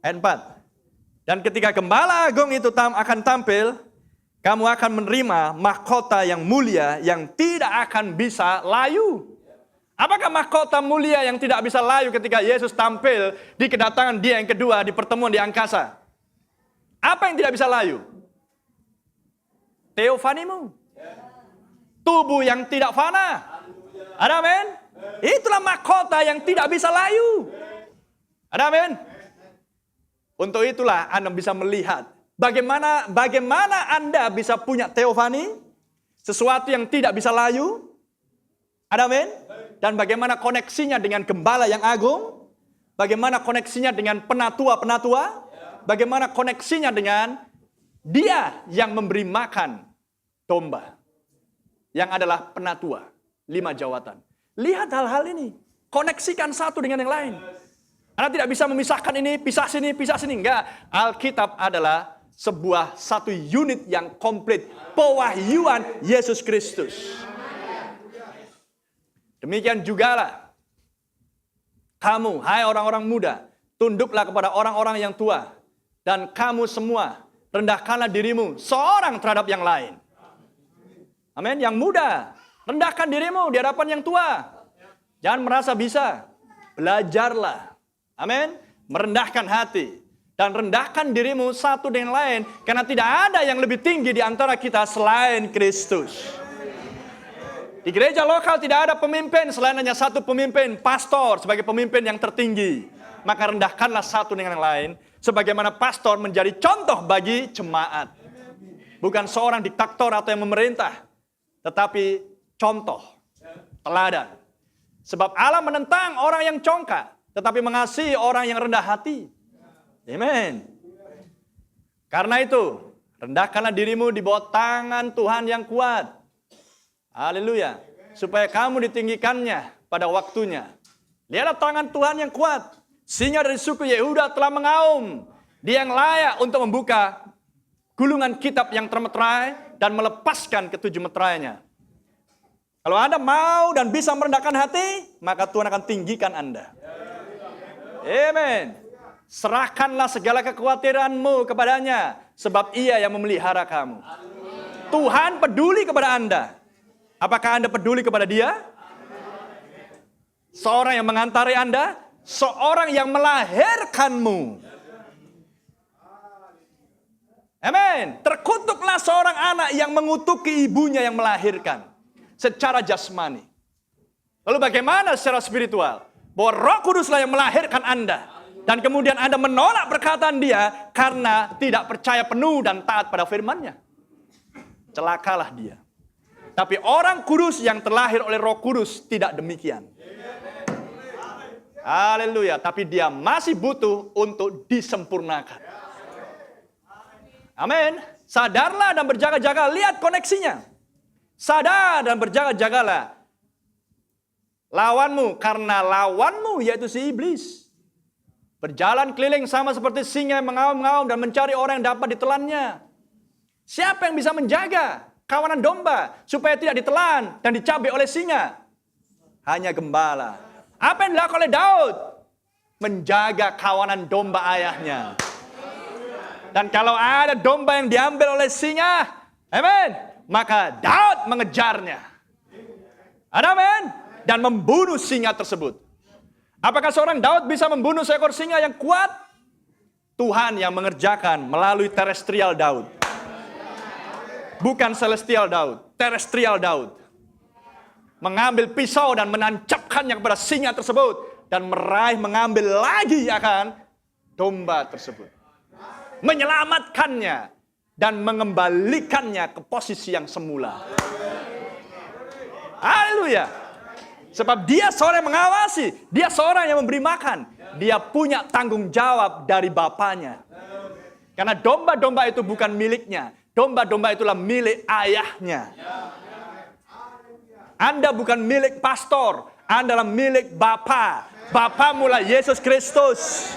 Ayat 4. Dan ketika gembala agung itu akan tampil, kamu akan menerima mahkota yang mulia yang tidak akan bisa layu. Apakah mahkota mulia yang tidak bisa layu ketika Yesus tampil di kedatangan dia yang kedua di pertemuan di angkasa? Apa yang tidak bisa layu? Teofanimu. Tubuh yang tidak fana. Ada amin? Itulah mahkota yang tidak bisa layu. Ada amin? Untuk itulah Anda bisa melihat bagaimana Anda bisa punya teofani, sesuatu yang tidak bisa layu. Ada amin? Dan bagaimana koneksinya dengan gembala yang agung? Bagaimana koneksinya dengan penatua-penatua? Bagaimana koneksinya dengan dia yang memberi makan domba? Yang adalah penatua, 5 jawatan. Lihat hal-hal ini. Koneksikan satu dengan yang lain. Anda tidak bisa memisahkan ini, pisah sini, enggak. Alkitab adalah sebuah satu unit yang komplit. Pewahyuan Yesus Kristus. Demikian jugalah kamu, hai orang-orang muda, tunduklah kepada orang-orang yang tua. Dan kamu semua, rendahkanlah dirimu seorang terhadap yang lain. Amin. Yang muda, rendahkan dirimu di hadapan yang tua. Jangan merasa bisa. Belajarlah. Amin. Merendahkan hati. Dan rendahkan dirimu satu dengan lain. Karena tidak ada yang lebih tinggi di antara kita selain Kristus. Di gereja lokal tidak ada pemimpin selain hanya satu pemimpin, pastor sebagai pemimpin yang tertinggi. Maka rendahkanlah satu dengan yang lain. Sebagaimana pastor menjadi contoh bagi jemaat. Bukan seorang diktator atau yang memerintah. Tetapi contoh, teladan. Sebab Allah menentang orang yang congkak. Tetapi mengasihi orang yang rendah hati. Amen. Karena itu, rendahkanlah dirimu di bawah tangan Tuhan yang kuat. Haleluya. Supaya kamu ditinggikannya pada waktunya. Lihatlah tangan Tuhan yang kuat. Singa dari suku Yehuda telah mengaum. Dia yang layak untuk membuka gulungan kitab yang termeterai dan melepaskan ketujuh meterainya. Kalau Anda mau dan bisa merendahkan hati, maka Tuhan akan tinggikan Anda. Amen. Serahkanlah segala kekhawatiranmu kepadanya, sebab Ia yang memelihara kamu. Tuhan peduli kepada Anda. Apakah Anda peduli kepada Dia? Seorang yang mengantari Anda, seorang yang melahirkanmu. Amin. Terkutuklah seorang anak yang mengutuki ibunya yang melahirkan secara jasmani. Lalu bagaimana secara spiritual? Bahwa Roh Kuduslah yang melahirkan Anda. Dan kemudian Anda menolak perkataan Dia karena tidak percaya penuh dan taat pada firman-Nya. Celakalah dia. Tapi orang kudus yang terlahir oleh Roh Kudus tidak demikian. Haleluya. Tapi dia masih butuh untuk disempurnakan. Amin. Sadarlah dan berjaga-jaga. Lihat koneksinya. Sadar dan berjaga-jagalah. Lawanmu, karena lawanmu yaitu si iblis. Berjalan keliling sama seperti singa yang mengaum-ngaum dan mencari orang yang dapat ditelannya. Siapa yang bisa menjaga kawanan domba supaya tidak ditelan dan dicabik oleh singa? Hanya gembala. Apa yang dilakukan oleh Daud? Menjaga kawanan domba ayahnya. Dan kalau ada domba yang diambil oleh singa, amin, maka Daud mengejarnya. Ada amin? Dan membunuh singa tersebut. Apakah seorang Daud bisa membunuh seekor singa yang kuat? Tuhan yang mengerjakan melalui terestrial Daud. Bukan celestial Daud, terestrial Daud. Mengambil pisau dan menancapkannya kepada singa tersebut. Dan mengambil lagi akan domba tersebut. Menyelamatkannya. Dan mengembalikannya ke posisi yang semula. Haleluya. Sebab dia seorang yang mengawasi. Dia seorang yang memberi makan. Dia punya tanggung jawab dari bapaknya. Karena domba-domba itu bukan miliknya. Domba-domba itulah milik ayahnya. Anda bukan milik pastor. Anda adalah milik Bapa. Bapamu lah Yesus Kristus.